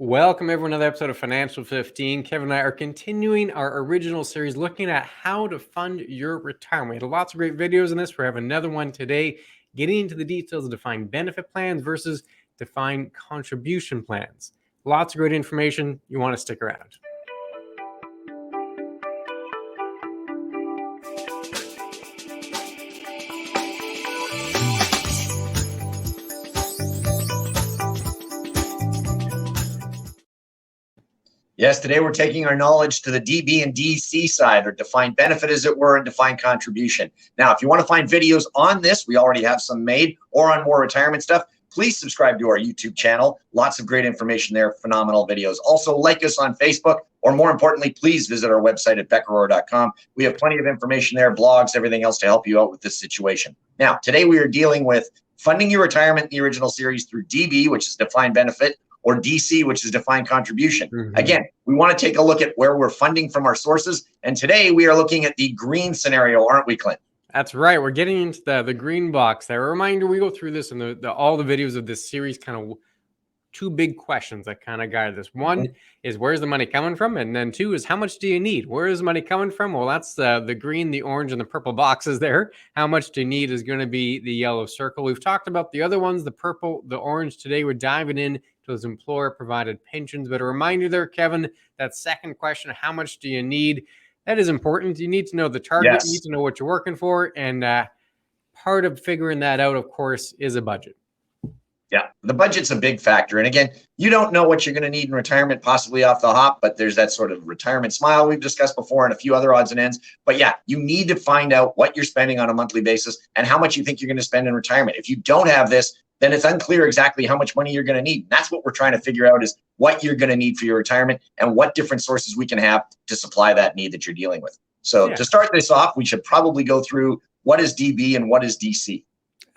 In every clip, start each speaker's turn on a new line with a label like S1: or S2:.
S1: Welcome everyone to another episode of Financial 15. Kevin and I are continuing our original series looking at how to fund your retirement. We had lots of great videos in this. We have another one today getting into the details of defined benefit plans versus defined contribution plans. Lots of great information. You want to stick around.
S2: Yes, today we're taking our knowledge to the DB and DC side, or defined benefit as it were, and defined contribution. Now, if you want to find videos on this, we already have some made, or on more retirement stuff, please subscribe to our YouTube channel. Lots of great information there, phenomenal videos. Also, like us on Facebook, or more importantly, please visit our website at beckerrohr.com. We have plenty of information there, blogs, everything else to help you out with this situation. Now, today we are dealing with funding your retirement in the original series through DB, which is defined benefit, or DC, which is defined contribution. Again, we want to take a look at where we're funding from our sources. And today we are looking at the green scenario, aren't we, Clint?
S1: That's right. We're getting into the green box there. A reminder, we go through this in all the videos of this series, kind of two big questions that kind of guide this. One is, where's the money coming from? And then two is, how much do you need? Where is the money coming from? Well, that's the green, the orange, and the purple boxes there. How much do you need is going to be the yellow circle. We've talked about the other ones, the purple, the orange. Today we're diving in to those employer-provided pensions. But a reminder there, Kevin, that second question, how much do you need? That is important. You need to know the target.
S2: Yes.
S1: You need to know what you're working for. And part of figuring that out, of course, is a budget.
S2: Yeah, the budget's a big factor. And again, you don't know what you're going to need in retirement, possibly off the hop, but there's that sort of retirement smile we've discussed before and a few other odds and ends. But yeah, you need to find out what you're spending on a monthly basis and how much you think you're going to spend in retirement. If you don't have this, then it's unclear exactly how much money you're going to need. And that's what we're trying to figure out, is what you're going to need for your retirement and what different sources we can have to supply that need that you're dealing with. So to start this off, we should probably go through what is DB and what is DC.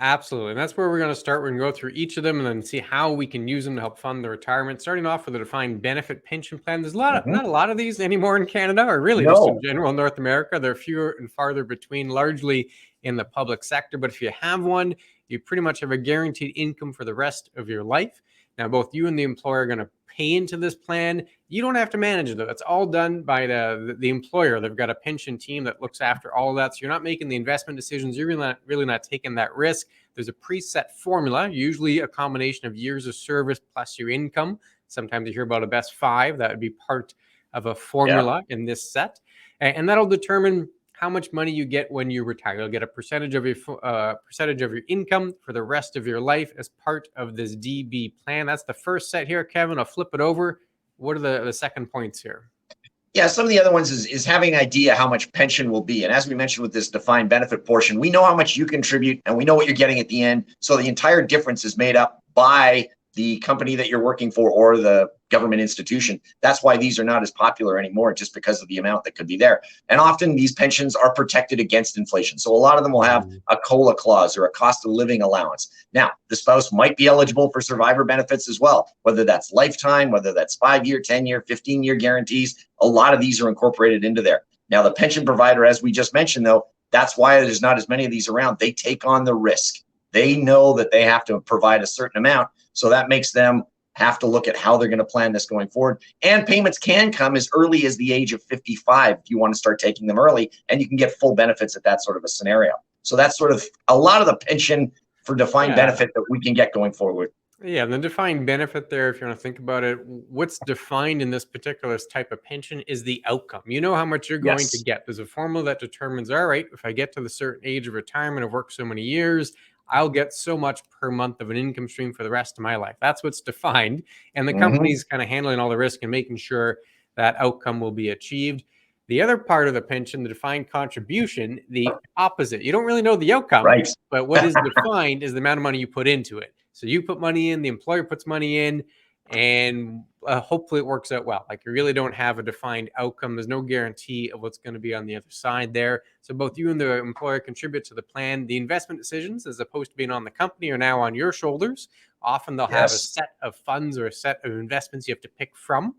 S1: Absolutely. And that's where we're going to start. We're going to go through each of them and then see how we can use them to help fund the retirement. Starting off with a defined benefit pension plan. There's not a lot of these anymore in Canada, or really just in general North America. They're fewer and farther between, largely in the public sector. But if you have one, you pretty much have a guaranteed income for the rest of your life. Now, both you and the employer are going to pay into this plan. You don't have to manage it, though. It's all done by the employer. They've got a pension team that looks after all of that. So you're not making the investment decisions. You're really not taking that risk. There's a preset formula, usually a combination of years of service plus your income. Sometimes you hear about a best 5. That would be part of a formula in this set. And that'll determine how much money you get when you retire. You'll get a percentage of your income for the rest of your life as part of this DB plan. That's the first set here, Kevin. I'll flip it over. What are the second points here?
S2: Yeah, some of the other ones is having an idea how much pension will be. And as we mentioned with this defined benefit portion, we know how much you contribute and we know what you're getting at the end. So the entire difference is made up by the company that you're working for or the government institution. That's why these are not as popular anymore, just because of the amount that could be there. And often these pensions are protected against inflation. So a lot of them will have a COLA clause or a cost of living allowance. Now, the spouse might be eligible for survivor benefits as well, whether that's lifetime, whether that's 5-year, 10-year, 15-year guarantees. A lot of these are incorporated into there. Now, the pension provider, as we just mentioned, though, that's why there's not as many of these around. They take on the risk. They know that they have to provide a certain amount. So that makes them have to look at how they're going to plan this going forward. And payments can come as early as the age of 55 if you want to start taking them early, and you can get full benefits at that sort of a scenario. So that's sort of a lot of the pension for defined benefit that we can get going forward.
S1: Yeah, the defined benefit there, if you want to think about it, what's defined in this particular type of pension is the outcome. You know how much you're going to get. There's a formula that determines, all right, if I get to the certain age of retirement, I've worked so many years, I'll get so much per month of an income stream for the rest of my life. That's what's defined. And the company's kind of handling all the risk and making sure that outcome will be achieved. The other part of the pension, the defined contribution, the opposite. You don't really know the outcome, but what is defined is the amount of money you put into it. So you put money in, the employer puts money in, and hopefully it works out well. Like, you really don't have a defined outcome. There's no guarantee of what's going to be on the other side there. So both you and the employer contribute to the plan. The investment decisions, as opposed to being on the company, are now on your shoulders. Often they'll have a set of funds or a set of investments you have to pick from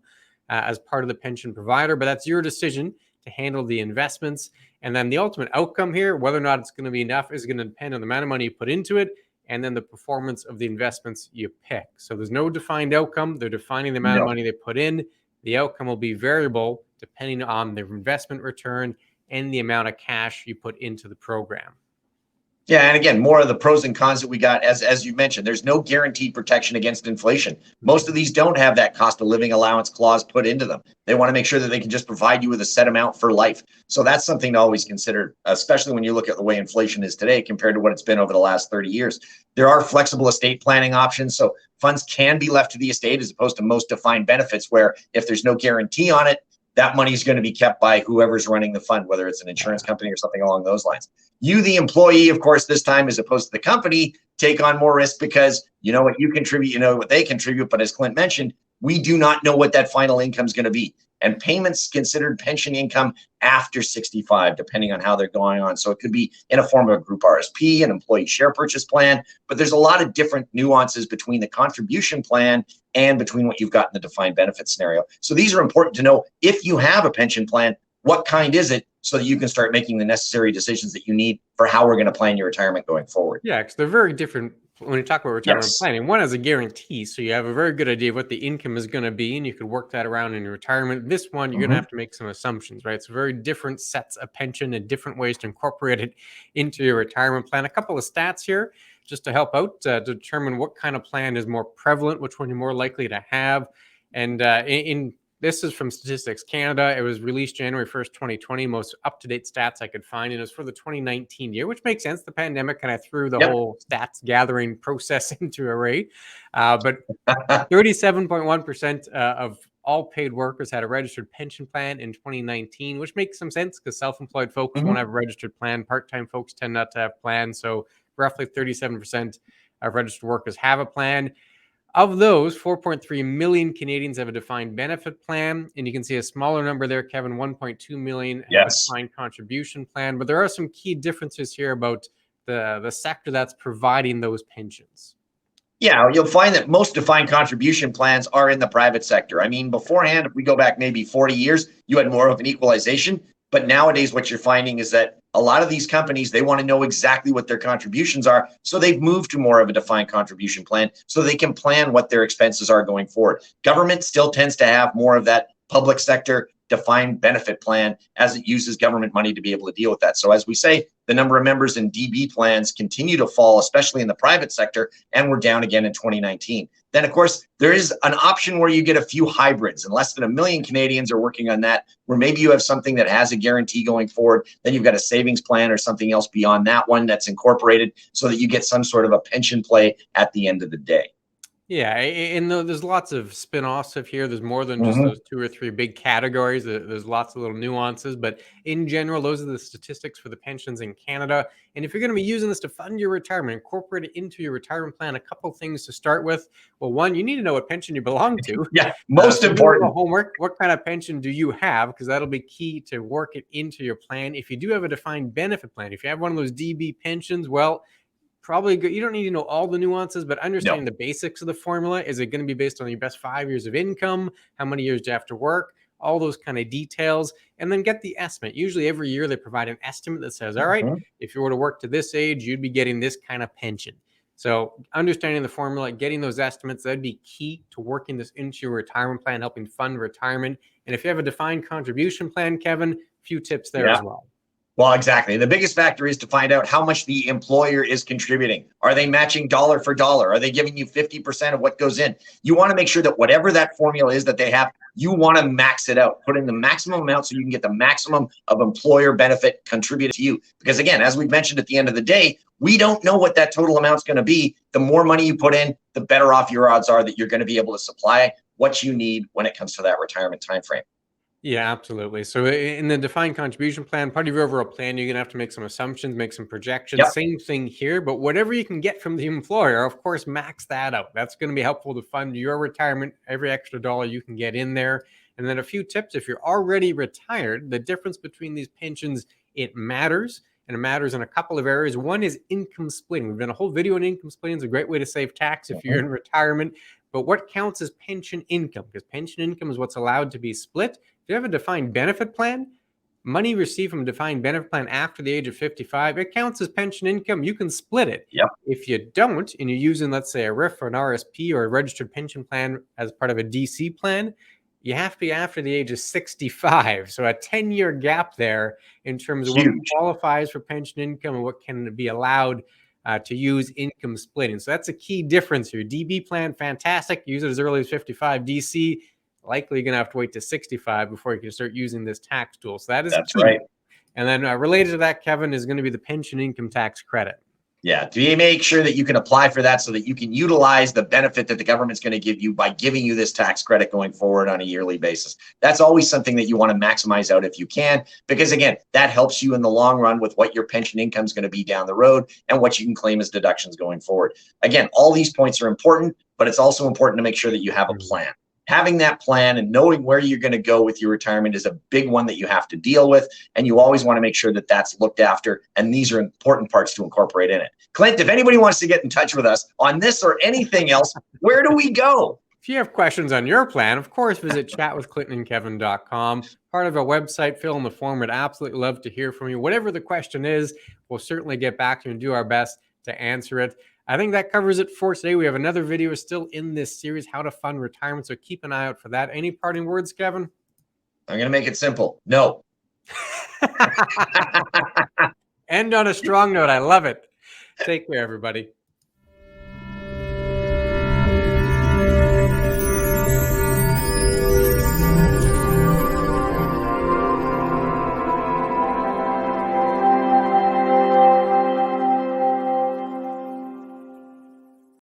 S1: as part of the pension provider, but that's your decision to handle the investments. And then the ultimate outcome here, whether or not it's going to be enough, is going to depend on the amount of money you put into it and then the performance of the investments you pick. So there's no defined outcome. They're defining the amount of money they put in. The outcome will be variable depending on their investment return and the amount of cash you put into the program.
S2: Yeah, and again, more of the pros and cons that we got, as you mentioned, there's no guaranteed protection against inflation. Most of these don't have that cost of living allowance clause put into them. They want to make sure that they can just provide you with a set amount for life. So that's something to always consider, especially when you look at the way inflation is today compared to what it's been over the last 30 years. There are flexible estate planning options, so funds can be left to the estate as opposed to most defined benefits, where if there's no guarantee on it, that money is going to be kept by whoever's running the fund, whether it's an insurance company or something along those lines. You, the employee, of course, this time, as opposed to the company, take on more risk because you know what you contribute, you know what they contribute. But as Clint mentioned, we do not know what that final income is going to be. And payments considered pension income after 65, depending on how they're going on. So it could be in a form of a group RSP, an employee share purchase plan, but there's a lot of different nuances between the contribution plan and between what you've got in the defined benefit scenario. So these are important to know. If you have a pension plan, what kind is it, so that you can start making the necessary decisions that you need for how we're going to plan your retirement going forward.
S1: Yeah, because they're very different when you talk about retirement planning. One has a guarantee, so you have a very good idea of what the income is going to be, and you could work that around in your retirement. This one, you're going to have to make some assumptions, right? So very different sets of pension and different ways to incorporate it into your retirement plan. A couple of stats here just to help out to determine what kind of plan is more prevalent, which one you're more likely to have. And this is from Statistics Canada. It was released January 1st, 2020. Most up-to-date stats I could find. And it was for the 2019 year, which makes sense. The pandemic kind of threw the whole stats gathering process into array. But 37.1% of all paid workers had a registered pension plan in 2019, which makes some sense because self-employed folks won't have a registered plan. Part-time folks tend not to have plans. So roughly 37% of registered workers have a plan. Of those, 4.3 million Canadians have a defined benefit plan. And you can see a smaller number there, Kevin, 1.2 million have a defined contribution plan. But there are some key differences here about the sector that's providing those pensions.
S2: Yeah, you'll find that most defined contribution plans are in the private sector. I mean, beforehand, if we go back maybe 40 years, you had more of an equalization. But nowadays, what you're finding is that a lot of these companies, they want to know exactly what their contributions are. So they've moved to more of a defined contribution plan so they can plan what their expenses are going forward. Government still tends to have more of that public sector defined benefit plan as it uses government money to be able to deal with that. So as we say, the number of members in DB plans continue to fall, especially in the private sector, and we're down again in 2019. Then, of course, there is an option where you get a few hybrids, and less than 1 million Canadians are working on that, where maybe you have something that has a guarantee going forward. Then you've got a savings plan or something else beyond that one that's incorporated so that you get some sort of a pension play at the end of the day.
S1: Yeah, and there's lots of spin-offs of here. There's more than just those 2 or 3 big categories. There's lots of little nuances, but in general, those are the statistics for the pensions in Canada. And if you're going to be using this to fund your retirement, incorporate it into your retirement plan, a couple things to start with. Well, one, you need to know what pension you belong to.
S2: Yeah, most important.
S1: Homework, what kind of pension do you have? Because that'll be key to work it into your plan. If you do have a defined benefit plan, if you have one of those DB pensions, well, probably good. You don't need to know all the nuances, but understanding the basics of the formula. Is it going to be based on your best 5 years of income? How many years do you have to work? All those kind of details, and then get the estimate. Usually every year they provide an estimate that says, all right, if you were to work to this age, you'd be getting this kind of pension. So understanding the formula, getting those estimates, that'd be key to working this into your retirement plan, helping fund retirement. And if you have a defined contribution plan, Kevin, a few tips there as well.
S2: Well, exactly. The biggest factor is to find out how much the employer is contributing. Are they matching dollar for dollar? Are they giving you 50% of what goes in? You want to make sure that whatever that formula is that they have, you want to max it out, put in the maximum amount so you can get the maximum of employer benefit contributed to you. Because again, as we've mentioned at the end of the day, we don't know what that total amount's going to be. The more money you put in, the better off your odds are that you're going to be able to supply what you need when it comes to that retirement timeframe.
S1: Yeah, absolutely. So in the defined contribution plan, part of your overall plan, you're going to have to make some assumptions, make some projections. Same thing here, but whatever you can get from the employer, of course, max that out. That's going to be helpful to fund your retirement, every extra dollar you can get in there. And then a few tips. If you're already retired, the difference between these pensions, it matters. And it matters in a couple of areas. One is income splitting. We've done a whole video on income splitting. It's a great way to save tax if you're in retirement. But what counts as pension income? Because pension income is what's allowed to be split. If you have a defined benefit plan, money received from a defined benefit plan after the age of 55, it counts as pension income. You can split it.
S2: Yep.
S1: If you don't, and you're using, let's say, a RIF or an RSP or a registered pension plan as part of a DC plan, you have to be after the age of 65. So a 10-year gap there in terms of what qualifies for pension income and what can be allowed to use income splitting. So that's a key difference here. DB plan, fantastic. Use it as early as 55. DC, likely you're going to have to wait to 65 before you can start using this tax tool. So that's
S2: right.
S1: And then related to that, Kevin, is going to be the pension income tax credit.
S2: Yeah, to make sure that you can apply for that so that you can utilize the benefit that the government's going to give you by giving you this tax credit going forward on a yearly basis. That's always something that you want to maximize out if you can, because again, that helps you in the long run with what your pension income is going to be down the road and what you can claim as deductions going forward. Again, all these points are important, but it's also important to make sure that you have a plan. Having that plan and knowing where you're going to go with your retirement is a big one that you have to deal with. And you always want to make sure that that's looked after. And these are important parts to incorporate in it. Clint, if anybody wants to get in touch with us on this or anything else, where do we go?
S1: If you have questions on your plan, of course, visit chatwithclintonandkevin.com. Part of our website, fill in the form. We'd absolutely love to hear from you. Whatever the question is, we'll certainly get back to you and do our best to answer it. I think that covers it for today. We have another video still in this series, How to Fund Retirement, so keep an eye out for that. Any parting words, Kevin?
S2: I'm going to make it simple. No.
S1: End on a strong note. I love it. Take care, everybody.